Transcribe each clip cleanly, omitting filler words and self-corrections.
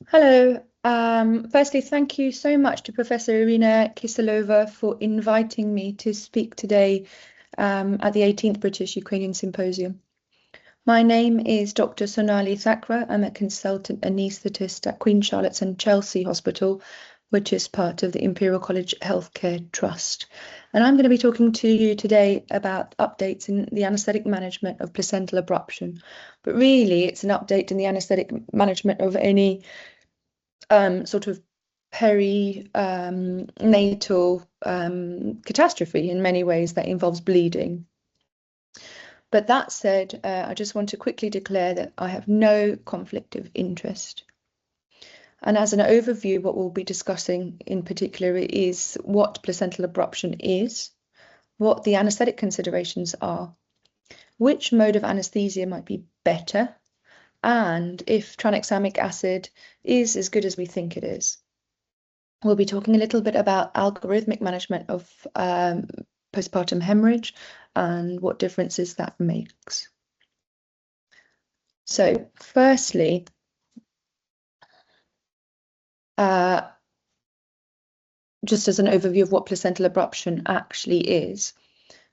Hello. Firstly, thank you so much to Professor Irina Kiselova for inviting me to speak today at the 18th British-Ukrainian Symposium. My name is Dr. Sonali Thakrar. I'm a consultant anaesthetist at Queen Charlotte's and Chelsea Hospital, which is part of the Imperial College Healthcare Trust. And I'm going to be talking to you today about updates in the anaesthetic management of placental abruption. But really, it's an update in the anaesthetic management of any sort of perinatal catastrophe in many ways that involves bleeding. But that said, I just want to quickly declare that I have no conflict of interest. And as an overview, what we'll be discussing in particular is what placental abruption is, what the anaesthetic considerations are, which mode of anaesthesia might be better, and if tranexamic acid is as good as we think it is. We'll be talking a little bit about algorithmic management of postpartum hemorrhage and what differences that makes. So firstly, just as an overview of what placental abruption actually is.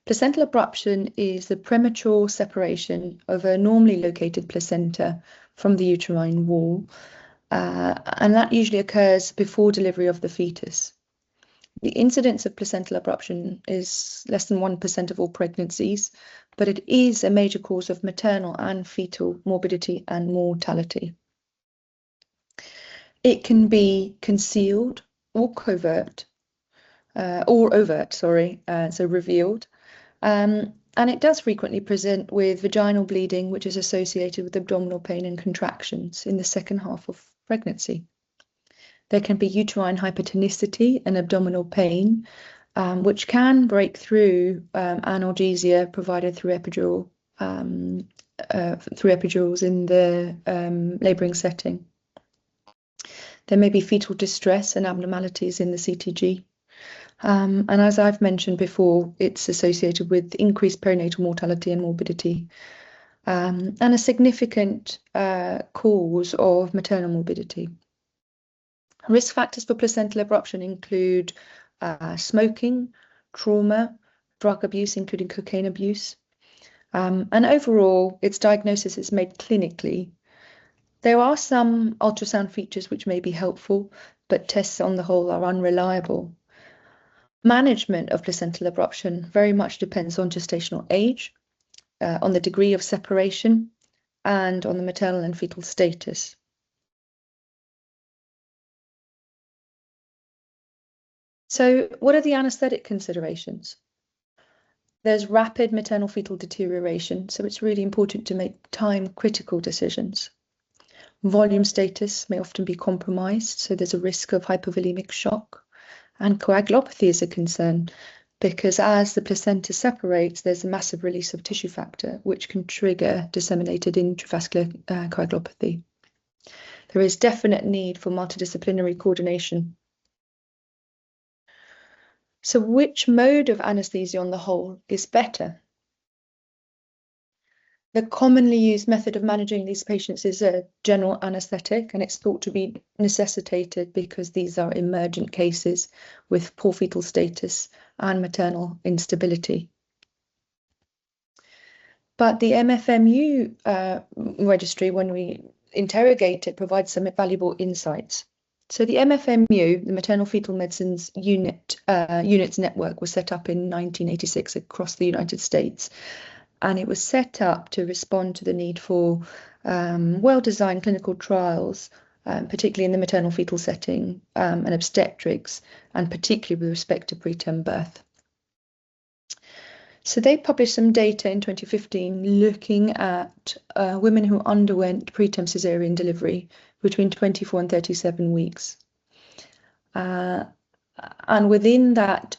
Placental abruption is the premature separation of a normally located placenta from the uterine wall, and that usually occurs before delivery of the fetus. The incidence of placental abruption is less than 1% of all pregnancies, but it is a major cause of maternal and fetal morbidity and mortality. It can be concealed or covert, or overt, so revealed. And it does frequently present with vaginal bleeding, which is associated with abdominal pain and contractions in the second half of pregnancy. There can be uterine hypertonicity and abdominal pain, which can break through analgesia provided through epidurals in the labouring setting. There may be fetal distress and abnormalities in the CTG. And as I've mentioned before, it's associated with increased perinatal mortality and morbidity, and a significant cause of maternal morbidity. Risk factors for placental abruption include smoking, trauma, drug abuse, including cocaine abuse, and overall, its diagnosis is made clinically. There are some ultrasound features which may be helpful, but tests on the whole are unreliable. Management of placental abruption very much depends on gestational age, on the degree of separation, and on the maternal and fetal status. So what are the anaesthetic considerations? There's rapid maternal fetal deterioration, so it's really important to make time-critical decisions. Volume status may often be compromised, so there's a risk of hypovolemic shock. And coagulopathy is a concern because as the placenta separates, there's a massive release of tissue factor, which can trigger disseminated intravascular coagulopathy. There is definite need for multidisciplinary coordination. So which mode of anaesthesia on the whole is better? The commonly used method of managing these patients is a general anaesthetic, and it's thought to be necessitated because these are emergent cases with poor fetal status and maternal instability. But the MFMU registry, when we interrogate it, provides some valuable insights. So the MFMU, the Maternal Fetal Medicines Units Network, was set up in 1986 across the United States. And it was set up to respond to the need for well-designed clinical trials, particularly in the maternal fetal setting and obstetrics, and particularly with respect to preterm birth. So they published some data in 2015 looking at women who underwent preterm caesarean delivery between 24 and 37 weeks. And within that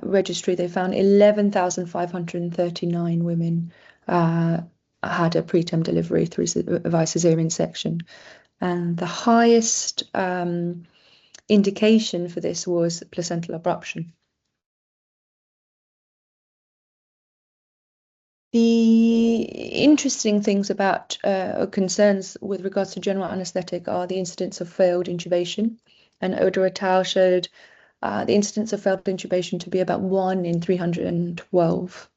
registry, they found 11,539 women had a preterm delivery via caesarean section. And the highest indication for this was placental abruption. The interesting things about concerns with regards to general anaesthetic are the incidence of failed intubation. And Oda et al. Showed the incidence of failed intubation to be about 1 in 312.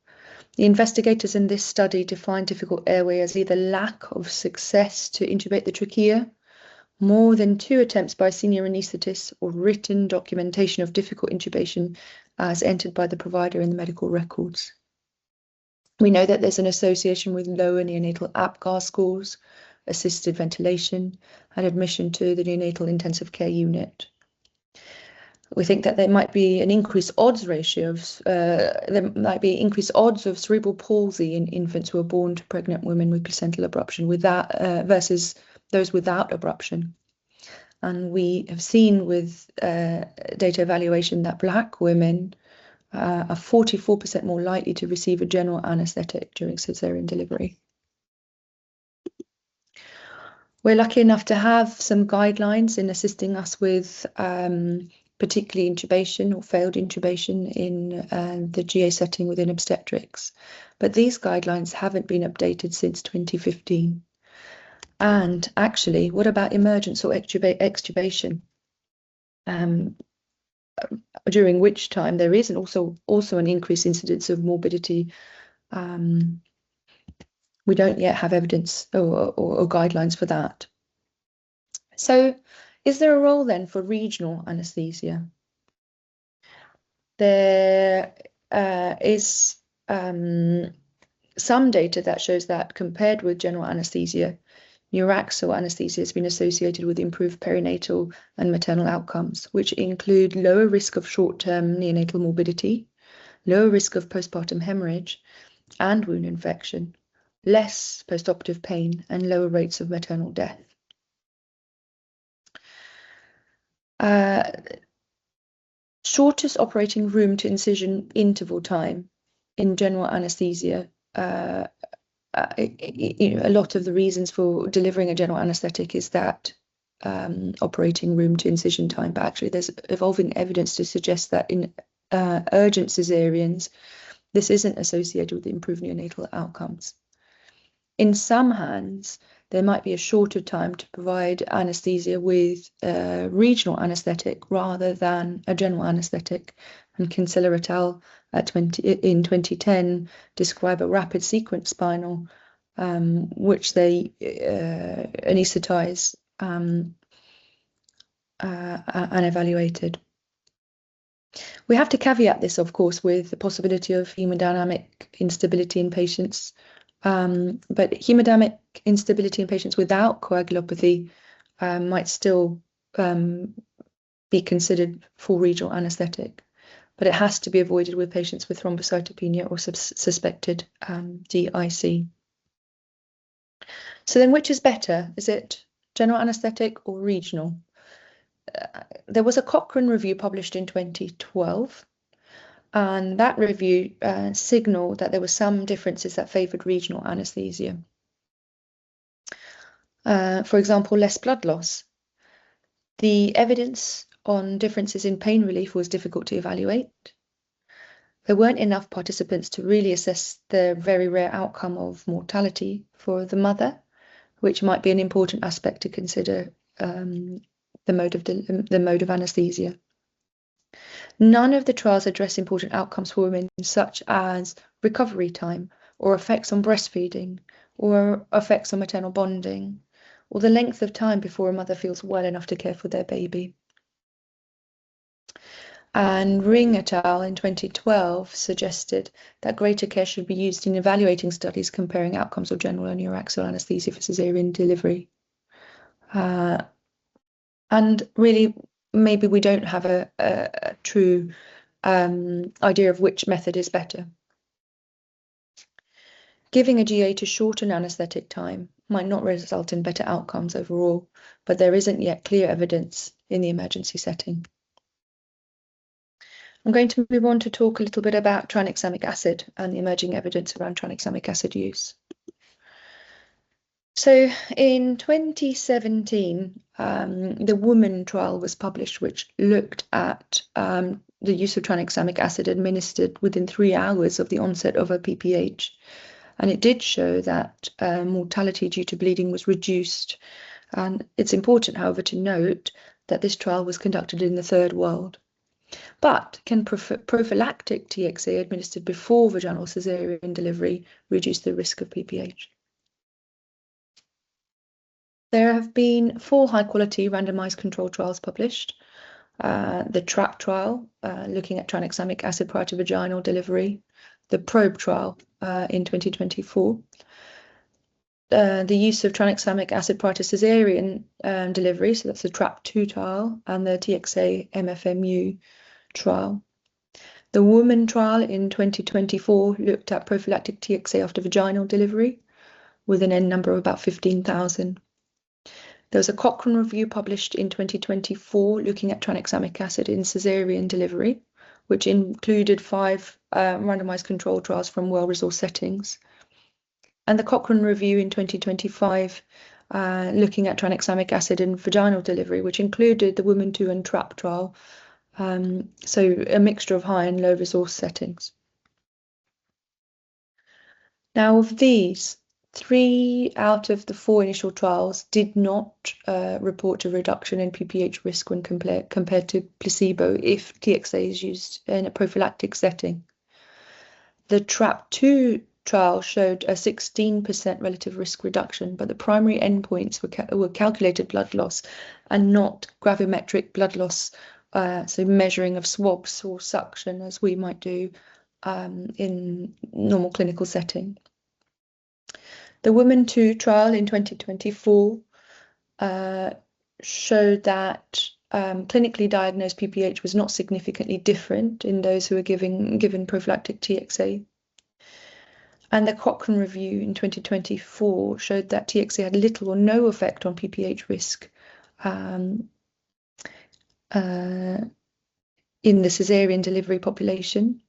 The investigators in this study defined difficult airway as either lack of success to intubate the trachea, more than 2 attempts by senior anaesthetists, or written documentation of difficult intubation as entered by the provider in the medical records. We know that there's an association with lower neonatal APGAR scores, assisted ventilation, and admission to the neonatal intensive care unit. We think that there might be an increased odds ratio of increased odds of cerebral palsy in infants who are born to pregnant women with placental abruption versus those without abruption. And we have seen with data evaluation that Black women are 44% more likely to receive a general anaesthetic during caesarean delivery. We're lucky enough to have some guidelines in assisting us with particularly intubation or failed intubation in the GA setting within obstetrics. But these guidelines haven't been updated since 2015. And actually, what about emergence or extubation? During which time there is also an increased incidence of morbidity. We don't yet have evidence or guidelines for that. So, is there a role then for regional anaesthesia? There is some data that shows that compared with general anaesthesia, neuraxial anaesthesia has been associated with improved perinatal and maternal outcomes, which include lower risk of short-term neonatal morbidity, lower risk of postpartum hemorrhage and wound infection, less postoperative pain, and lower rates of maternal death. Shortest operating room to incision interval time in general anaesthesia. A lot of the reasons for delivering a general anaesthetic is that operating room to incision time, but actually there's evolving evidence to suggest that in urgent caesareans, this isn't associated with improved neonatal outcomes. In some hands, there might be a shorter time to provide anaesthesia with regional anaesthetic rather than a general anaesthetic. And Kinsella et al. In 2010 describe a rapid sequence spinal, which they anaesthetize and evaluated. We have to caveat this, of course, with the possibility of hemodynamic instability in patients. But hemodynamic instability in patients without coagulopathy might still be considered for regional anaesthetic, but it has to be avoided with patients with thrombocytopenia or suspected DIC. So then which is better? Is it general anaesthetic or regional? There was a Cochrane review published in 2012. And that review signaled that there were some differences that favoured regional anaesthesia. For example, less blood loss. The evidence on differences in pain relief was difficult to evaluate. There weren't enough participants to really assess the very rare outcome of mortality for the mother, which might be an important aspect to consider the mode of anaesthesia. None of the trials address important outcomes for women, such as recovery time, or effects on breastfeeding, or effects on maternal bonding, or the length of time before a mother feels well enough to care for their baby. And Ring et al. In 2012 suggested that greater care should be used in evaluating studies comparing outcomes of general and neuraxial anaesthesia for caesarean delivery. And really, maybe we don't have a true idea of which method is better. Giving a GA to shorten anaesthetic time might not result in better outcomes overall, but there isn't yet clear evidence in the emergency setting. I'm going to move on to talk a little bit about tranexamic acid and the emerging evidence around tranexamic acid use. So in 2017, the Woman trial was published, which looked at the use of tranexamic acid administered within 3 hours of the onset of a PPH and it did show that mortality due to bleeding was reduced. And it's important, however, to note that this trial was conducted in the third world. But can prophylactic TXA administered before vaginal caesarean delivery reduce the risk of PPH? There have been 4 high-quality randomized controlled trials published. The TRAP trial, looking at tranexamic acid prior to vaginal delivery, the PROBE trial in 2024, the use of tranexamic acid prior to caesarean delivery, so that's the TRAP2 trial, and the TXA MFMU trial. The WOMAN trial in 2024 looked at prophylactic TXA after vaginal delivery with an N number of about 15,000. There was a Cochrane review published in 2024 looking at tranexamic acid in caesarean delivery, which included 5 randomized controlled trials from well-resourced settings. And the Cochrane review in 2025 looking at tranexamic acid in vaginal delivery, which included the WOMAN 2 and TRAP trial, so a mixture of high and low resource settings. Now, of these, 3 out of the 4 initial trials did not report a reduction in PPH risk when compared to placebo if TXA is used in a prophylactic setting. The TRAP2 trial showed a 16% relative risk reduction, but the primary endpoints were calculated blood loss and not gravimetric blood loss, so measuring of swabs or suction as we might do in normal clinical setting. The WOMAN 2 trial in 2024 showed that clinically diagnosed PPH was not significantly different in those who were given prophylactic TXA. And the Cochrane review in 2024 showed that TXA had little or no effect on PPH risk in the caesarean delivery population.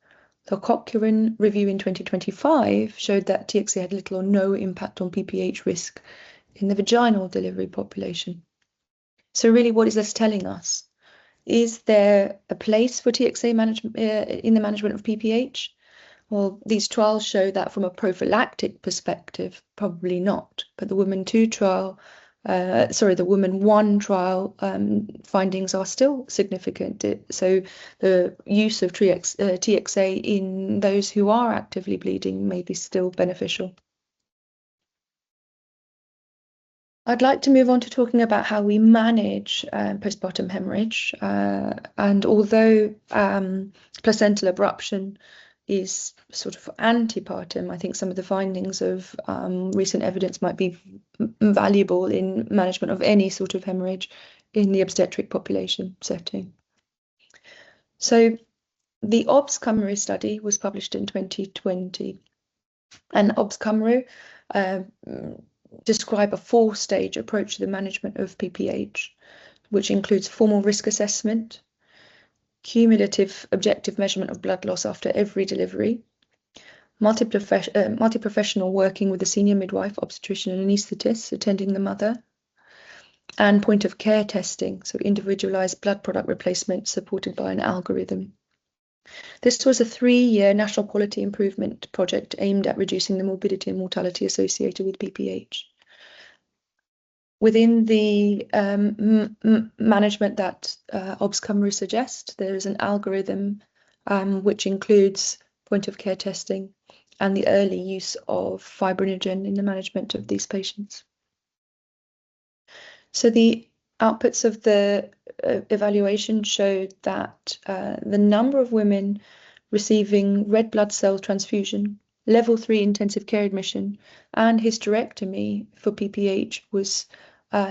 The Cochrane review in 2025 showed that TXA had little or no impact on PPH risk in the vaginal delivery population. So really, what is this telling us? Is there a place for TXA management in the management of PPH? Well, these trials show that from a prophylactic perspective, probably not. But the WOMAN 2 trial, the WOMAN 1 trial findings are still significant. So the use of TXA in those who are actively bleeding may be still beneficial. I'd like to move on to talking about how we manage postpartum hemorrhage. And although placental abruption is sort of antepartum, I think some of the findings of recent evidence might be valuable in management of any sort of hemorrhage in the obstetric population setting. So the OBS-Cymru study was published in 2020, and OBS-Cymru describe a 4-stage approach to the management of PPH, which includes formal risk assessment, cumulative objective measurement of blood loss after every delivery, multi-professional working with a senior midwife, obstetrician and anaesthetist attending the mother, and point of care testing, so individualized blood product replacement supported by an algorithm. This was a 3-year national quality improvement project aimed at reducing the morbidity and mortality associated with PPH. Within the management that OBS-Cymru suggests, there is an algorithm which includes point of care testing and the early use of fibrinogen in the management of these patients. So the outputs of the evaluation showed that the number of women receiving red blood cell transfusion, level 3 intensive care admission, and hysterectomy for PPH was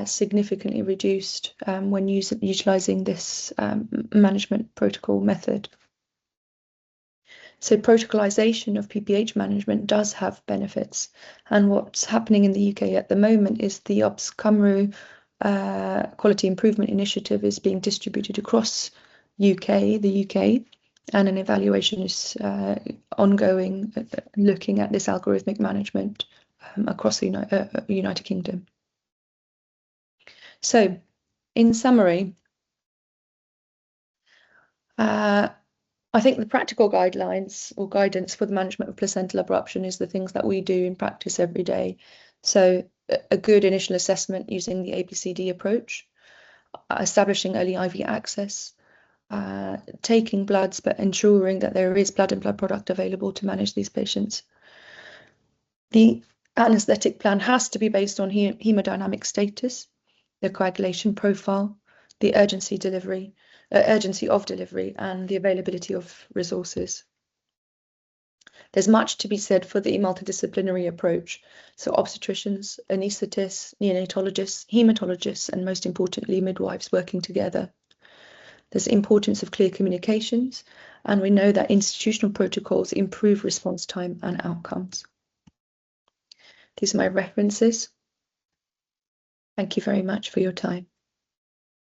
significantly reduced when utilizing this management protocol method. So protocolization of PPH management does have benefits, and what's happening in the UK at the moment is the OBS-Cymru Quality Improvement Initiative is being distributed across the UK, and an evaluation is ongoing looking at this algorithmic management across the United Kingdom. So, in summary, I think the practical guidelines or guidance for the management of placental abruption is the things that we do in practice every day. So a good initial assessment using the ABCD approach, establishing early IV access, taking bloods, but ensuring that there is blood and blood product available to manage these patients. The anaesthetic plan has to be based on hemodynamic status, the coagulation profile, the urgency of delivery, and the availability of resources. There's much to be said for the multidisciplinary approach. So obstetricians, anaesthetists, neonatologists, hematologists, and most importantly, midwives working together. There's the importance of clear communications, and we know that institutional protocols improve response time and outcomes. These are my references. Thank you very much for your time.